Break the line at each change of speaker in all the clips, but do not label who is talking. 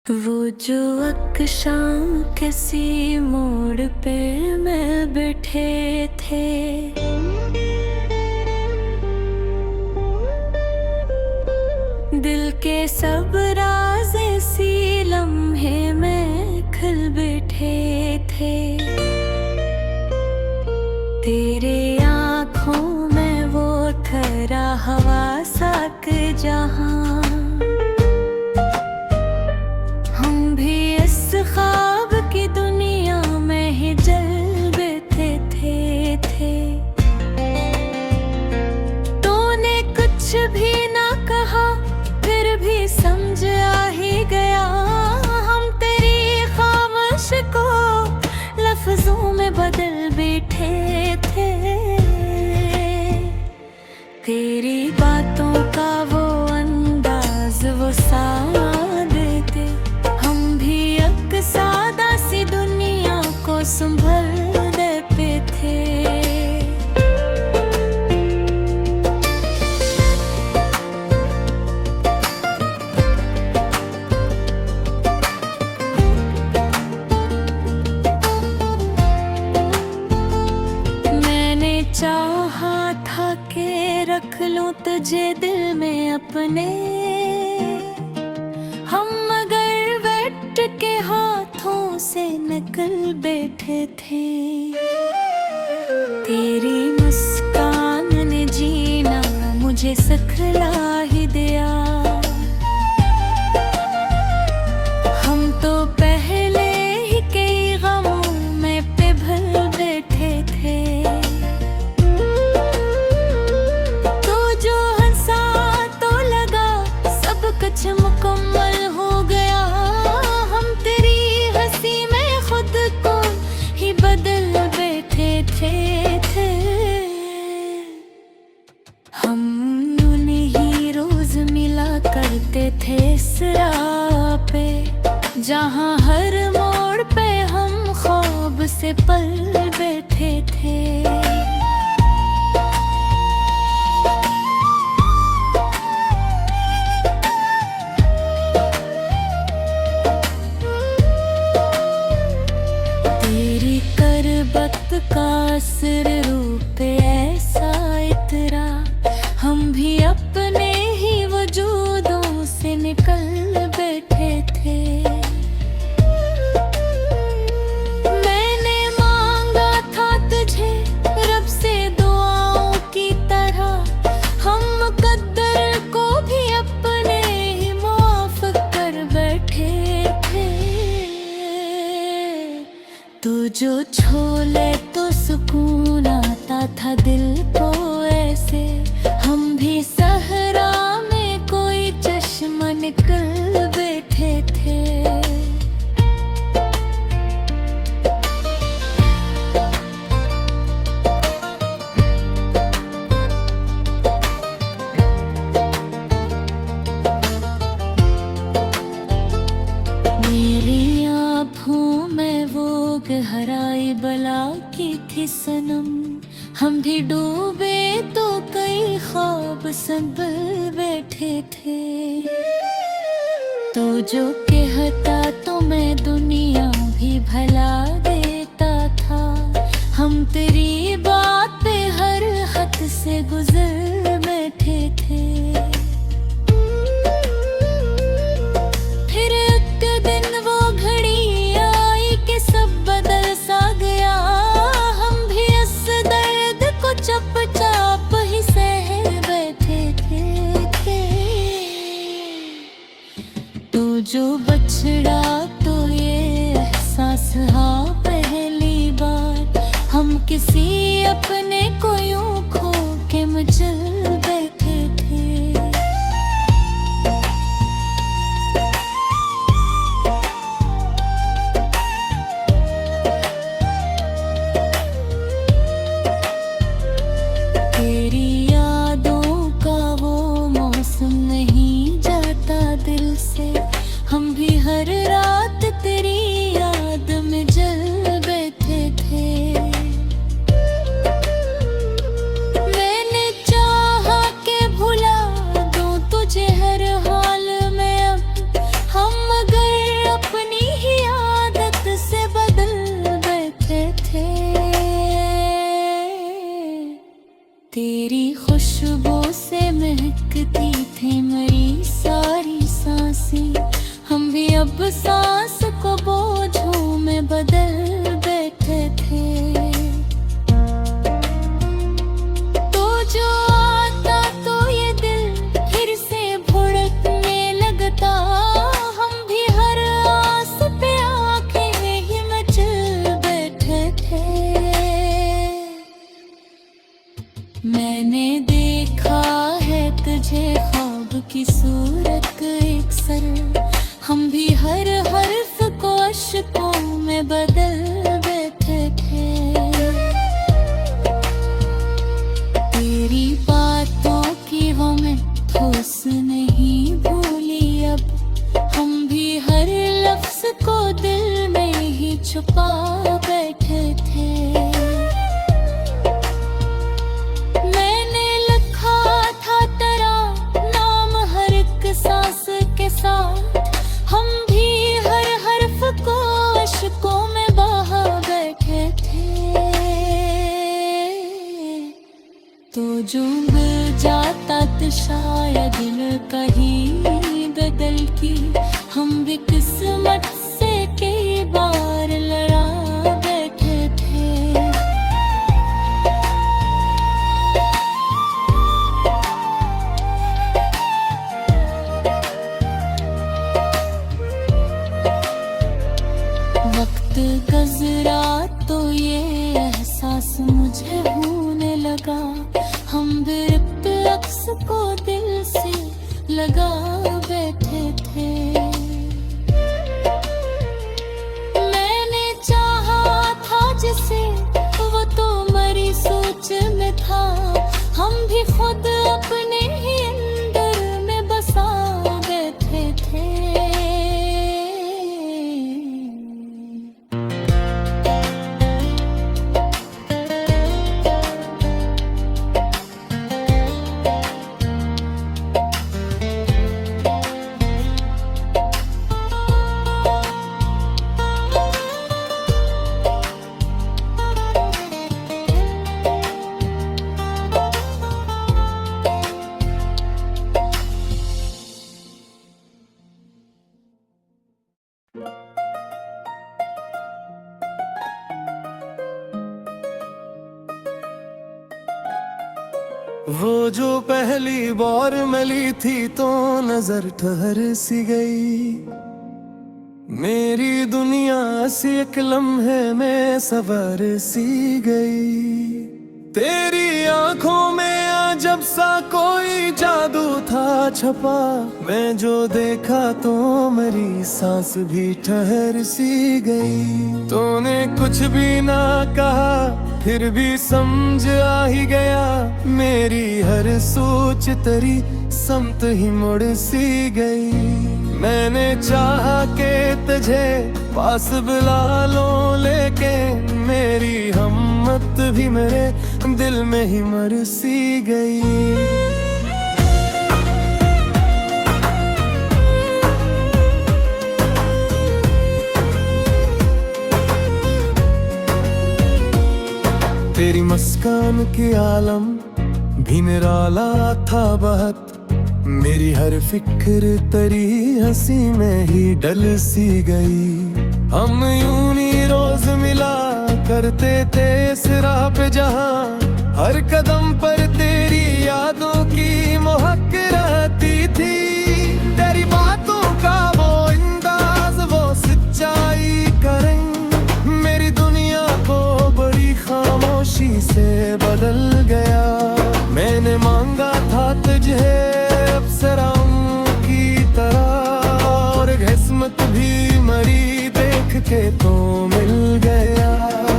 वो जो शाम किसी मोड़ पे मैं बैठे थे, दिल के सब राज इसी लम्हे में खुल बैठे थे। तेरे आँखों में वो ठहरा हवा साक जहां, ख्वाब की दुनिया में ही जल बैठे थे। तूने कुछ भी ना कहा फिर भी समझ आ ही गया, हम तेरी खामोश को लफ्जों में बदल बैठे थे। तेरी बातों का वो अंदाज, वो साद थे, हम भी सादा सी दुनिया को संभल दे पे थे। मैंने चाहा था कि रख लूं तुझे दिल में अपने, हम मगर बैठ के हाथों से निकल बैठे थे। तेरी मुस्कान ने जीना मुझे सिखला ही दिया, हम तो पहले ही कई गमों में पिघल बैठे थे। तो जो हंसा तो लगा सब कुछ मुकम्मल हो गया, हम तेरी हंसी में खुद को ही बदल बैठे थे। हम उन्हीं रोज मिला करते थे इस राह पे, जहाँ हर मोड़ पे हम ख्वाब से पल बैठे थे। वक्त का असर रूप ऐसा इतरा, हम भी अपने ही वजूदों से निकल बैठे थे। मैंने मांगा था तुझे रब से दुआओं की तरह, हम मुकद्दर को भी अपने ही माफ कर बैठे थे। तू जो छोले तो सुकून आता था दिल को ऐसे, हम भी सहरा में कोई चश्मा निकल बैठे थे। मेरी आँखों में वो गहराई बला की थी सनम, हम भी डूबे तो कई ख्वाब संभल बैठे थे। तो जो कहता तो मैं दुनिया भी भला देता था, हम तेरी बात पे हर हद से गुजर बैठे थे। चुपचाप ही सह बैठे थे। तो जो बछड़ा तो ये एहसास हाँ पहली बार, हम किसी अपने को यूं खो के मचल बैठे थे। तेरी यादों का वो मौसम नहीं जाता दिल से, हम भी हर रात तेरी याद में जल बैठे थे। मैंने चाहा के भुला दूं तुझे हर हाल में, अब हम मगर अब सांस को बोझों में बदल बैठे थे। तो जो आता तो ये दिल फिर से भुड़कने लगता, हम भी हर आस पे आके ही मचल बैठे थे। मैंने देखा है तुझे ख्वाब की सूरत एक सर, हम भी हर हर्फ को अश्कों में बदल बैठे थे। तेरी बातों की वो मैं ठोस नहीं भूली अब, हम भी हर लफ्ज को दिल में ही छुपा बैठे थे। मैंने लिखा था तेरा नाम हर एक सांस के साथ, हम भी हर हर्फ को अश्कों में बहा बैठे थे। तो जो मिल जाता तो शायद दिल कहीं बदल की, हम भी किस्मत से कई बार लड़ा बैठे थे। वक्त गुजरा तो ये एहसास मुझे होने लगा, हम भी अक्स को दिल से लगा बैठे थे। मैंने चाहा था जिसे वो तो मरी सोच में था, हम भी खुद अपने ही अंदर में बसा बैठे थे।
वो जो पहली बार मिली थी तो नजर ठहर सी गई, मेरी दुनिया सी एक लम्हे में सवर सी गई। तेरी आंखों में अजब सा कोई जादू था छपा, मैं जो देखा तो मेरी सांस भी ठहर सी गई। तूने कुछ भी ना कहा फिर भी समझ आ ही गया, मेरी हर सोच तेरी समत ही मुड़ सी गई। मैंने चाहा के तुझे पास बुला लो, लेके मेरी हिम्मत भी मेरे दिल में ही मर सी गई। तेरी मुस्कान की आलम भी निराला था बहुत, मेरी हर फिक्र तेरी हंसी में ही डल सी गई। हम यूं ही रोज मिला करते थे इस राह पे जहाँ, हर कदम पर तेरी यादों की महक रहती थी। तेरी बातों का वो अंदाज, वो सच्चाई का रंग, मेरी दुनिया को बड़ी खामोशी से बदल गया। मैंने मांगा था तुझे अप्सराओं की तरह, और किस्मत भी मरी देख के तो मिल गया।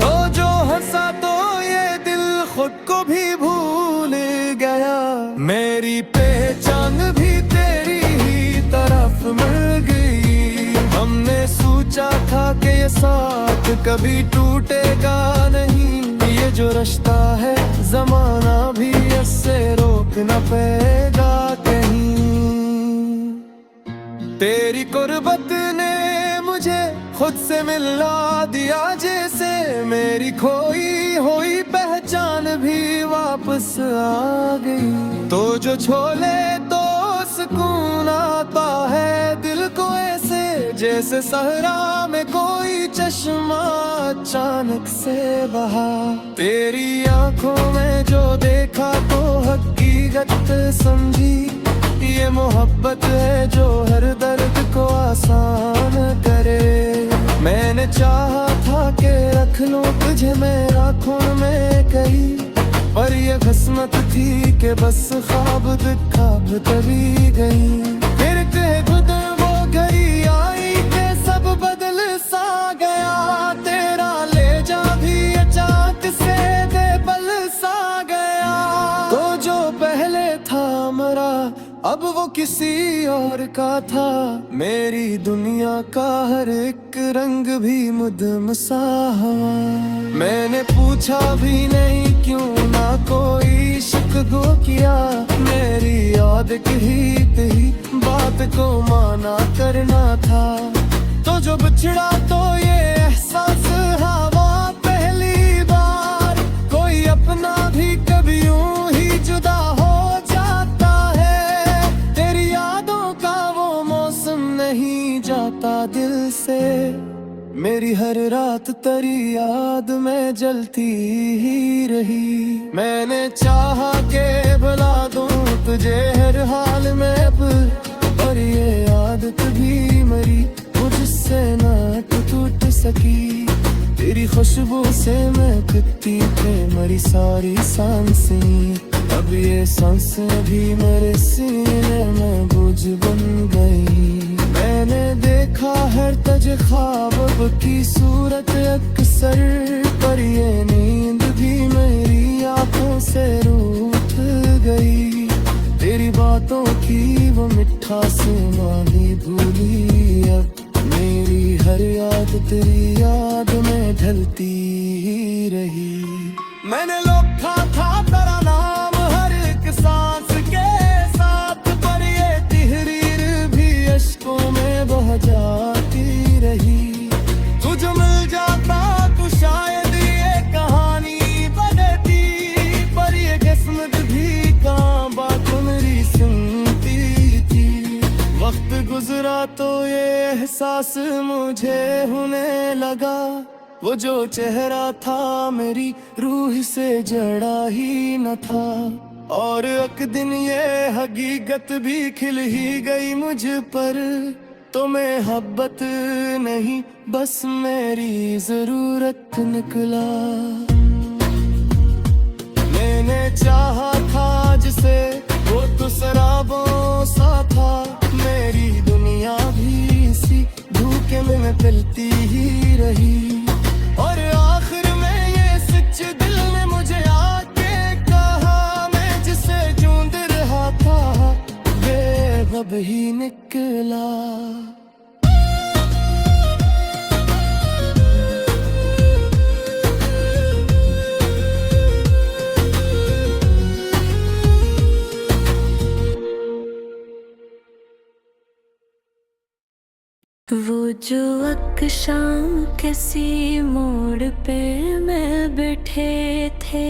तो जो हंसा तो ये दिल खुद को भी भूल गया, मेरी पहचान भी तेरी ही तरफ मिल गई। हमने सोचा था कि ये साथ कभी टूटेगा नहीं, ये जो रिश्ता है जमाना भी इससे रोक न पाएगा कहीं। तेरी कुर्बत ने मुझे खुद से मिला दिया, जैसे मेरी खोई हुई पहचान भी वापस आ गई। तो जो छोले तो सुकून आता है दिल को ऐसे, जैसे सहरा में कोई चश्मा अचानक से बहा। तेरी आंखों में जो देखा तो हकीकत समझी, ये मोहब्बत है जो हर दर्द को आसान करे। मैंने चाहा था कि रख लूं तुझे मेरा खून में कहीं, पर ये किस्मत थी कि बस ख्वाब दिखा तभी गई। फिर कहे खुद वो घड़ी आई कि सब बदल सा गया, तेरा ले जा भी अचानक से दे बल सा गया। तो जो पहले था मरा अब वो किसी और का था, मेरी दुनिया का हर एक रंग भी मुद्दम सा हुआ। मैंने पूछा भी नहीं क्यों ना कोई शिकवा किया, मेरी याद की ही बात को माना करना था। तो जो बिछड़ा तो ये एहसास हवा पहली बार, कोई अपना भी कभी यूं ही जुदा हो जाता है। तेरी यादों का वो मौसम नहीं जाता दिल से, मेरी हर रात तेरी याद में जलती ही रही। मैंने चाहा के भुला दूं तुझे हर हाल में अब, पर ये आदत भी मरी मुझसे ना टूट सकी। तेरी खुशबू से महकती थे मेरी सारी सांसें, अब ये सांसें भी मेरे सीने में बोझ बन गई। मैंने देखा हर तज ख्वाब की सूरत अक्सर, पर ये नींद भी मेरी आंखों से रूठ गई। तेरी बातों की वो मिठास मानी भूली, अब मेरी हर याद तेरी याद में ढलती ही रही। मैंने लिखा था तेरा नाम हर एक सांस के साथ, पर ये तहरीर भी अश्कों में बह जाती रही। तुझे मिल जाता तो शायद ये कहानी बदलती, पर ये किस्मत भी कहाँ बात मेरी सुनती थी। वक्त गुजरा तो ये एहसास मुझे होने लगा, वो जो चेहरा था मेरी रूह से जड़ा ही न था। और एक दिन ये हकीकत भी खिल ही गई मुझ पर, तो मोहब्बत नहीं बस मेरी जरूरत निकला। मैंने चाहा था जिसे वो तो शराबों सा था, मेरी दुनिया भी इसी धोखे में पिलती ही रही। और आखिर में ये सच दिल ने मुझे आके कहा, मैं जिसे ढूंढ रहा था बेवब ही निकला।
वो जो अक शाम किसी मोड़ पे मैं बैठे थे,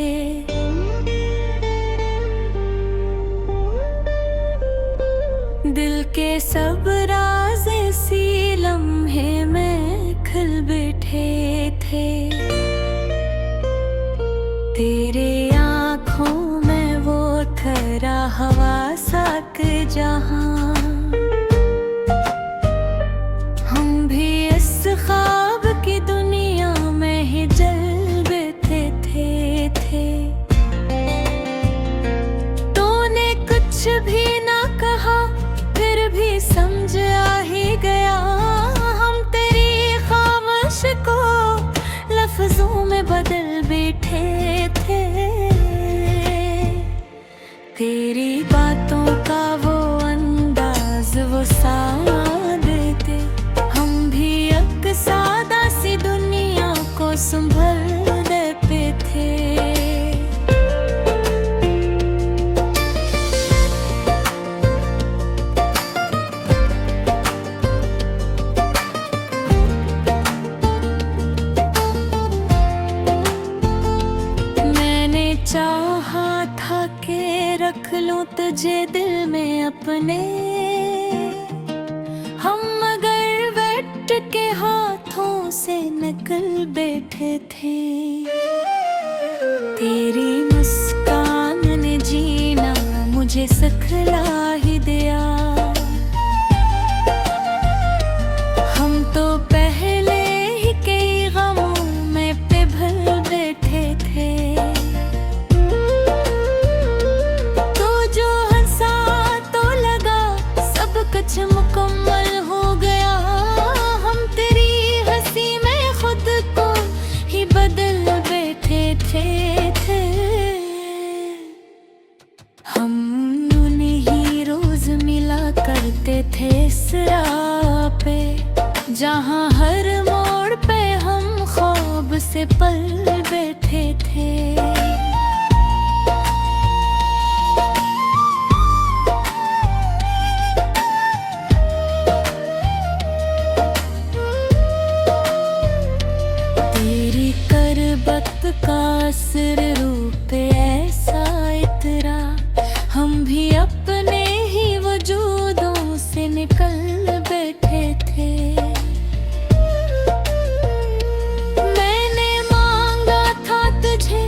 दिल के सब राज इसी लम्हे में खिल बैठे थे। तेरे आँखों में वो ठहरा हवा साक जहाँ, ख्वाब की दुनिया में ही जल बैठे थे। तूने कुछ भी ना कहा फिर भी समझ आ ही गया, हम तेरी खामोश को लफ्जों में बदल बैठे थे। तेरी बातों का वो अंदाज वो सादे, हम भी एक सादा सी दुनिया को संभल देते थे। मैंने चाहा था कि रख लूं तुझे दिल में अपने, हम अगर में कल बैठे थे। तेरी मुस्कान ने जीना मुझे सिखला ही दिया। हम तो पहले ही कई गमों में पिघल बैठे थे। तो जो हंसा तो लगा सब कुछ मुकम्मल हो गया। हम तेरी हंसी में खुद को ही बदल बैठे थे। हम उन्हीं रोज मिला करते थे इस राह पे, जहाँ हर मोड़ पे हम ख्वाब से पल बैठे थे। तेरी करबत का असर रूप ऐसा इतरा, हम भी अपने ही वजूदों से निकल बैठे थे। मैंने मांगा था तुझे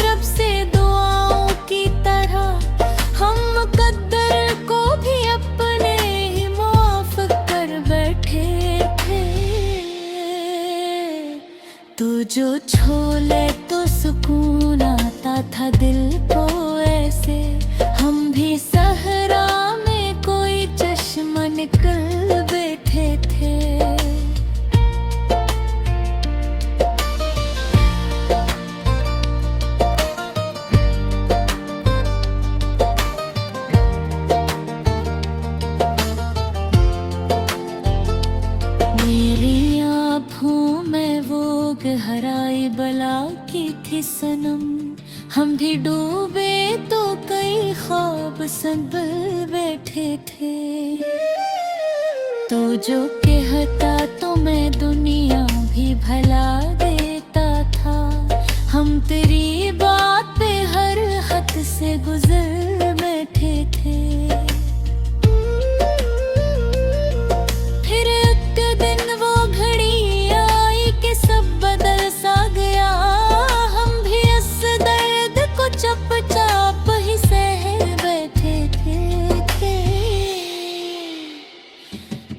रब से दुआओं की तरह, हम मुकद्दर को भी अपने ही मुआफ कर बैठे थे। तू जो छोले तो सुकून आता था दिल को ऐसे, हम भी सहरा में कोई चश्मा निकल बैठे थे। मेरी आँखों में वो गहराई बला की थी सनम, हम भी डूबे तो कई ख्वाब संभल बैठे थे। तो जो कहता तो मैं दुनिया भी भला देता था, हम तेरी बात पे हर हद से गुजर बैठे थे। फिर एक दिन वो घड़ी आई कि सब बदल सा गया, हम भी इस दर्द को चुपचाप ही सह बैठे थे।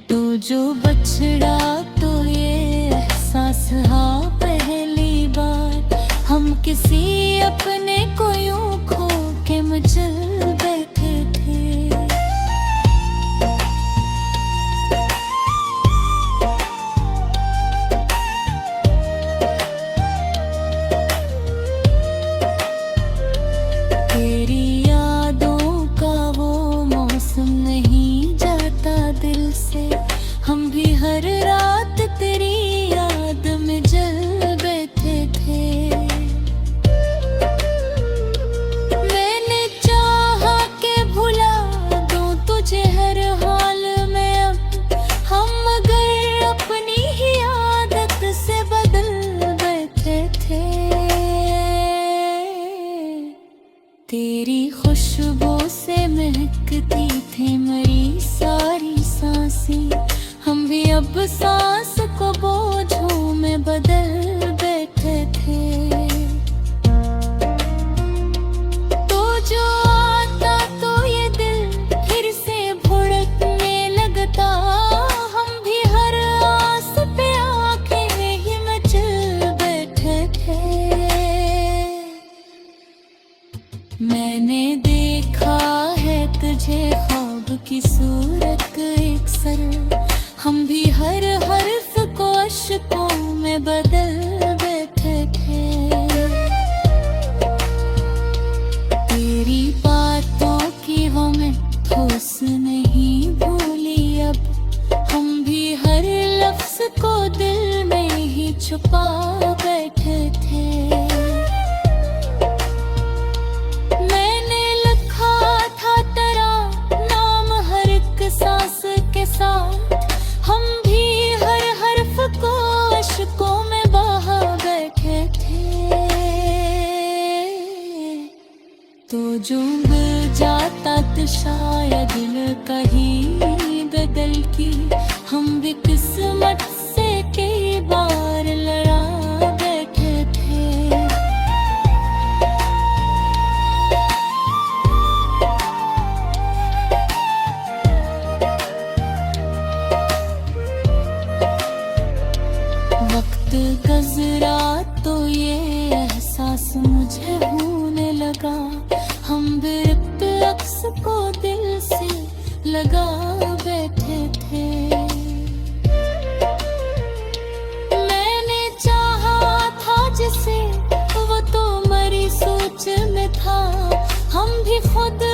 तो जो बछड़ा तो ये एहसास हाँ पहली बार, हम किसी अपने को यूं खो के मचल बैठे थे। तेरी यादों का वो मौसम नहीं जाता दिल से, हम भी हर रात तेरी याद में जल बैठे थे। मैंने चाहा के भुला दूं तुझे हर हाल में अब, हम मगर अपनी ही आदत से बदल बैठे थे। तेरी खुशबू से महकती थी मेरी सारी सांसें, हम भी अब सांस को बोझों में बदल बैठे थे। तो जो आता तो ये दिल फिर से भुड़कने लगता, हम भी हर आस पे आके ही मचल बैठे थे। मैंने देखा है तुझे ख्वाब की सूरत एक सर, हम भी हर हर्फ को अश्कों में बदल बैठे थे। तेरी बातों की वो मैं ठोस नहीं भूली अब, हम भी हर लफ्ज को दिल में ही छुपा बैठे थे। मैंने लिखा था तेरा नाम हर एक सांस के साथ, हम भी हर हर्फ को अश्कों में बहा बैठे थे। तो जो मिल जाता तो शायद कहीं बदल की, हम भी किस्मत से कई बार लड़ा खुद गजरा तो ये एहसास मुझे होने लगा, हम बिरक्त अक्स को दिल से लगा बैठे थे। मैंने चाहा था जिसे वो तो मरी सोच में था, हम भी खुद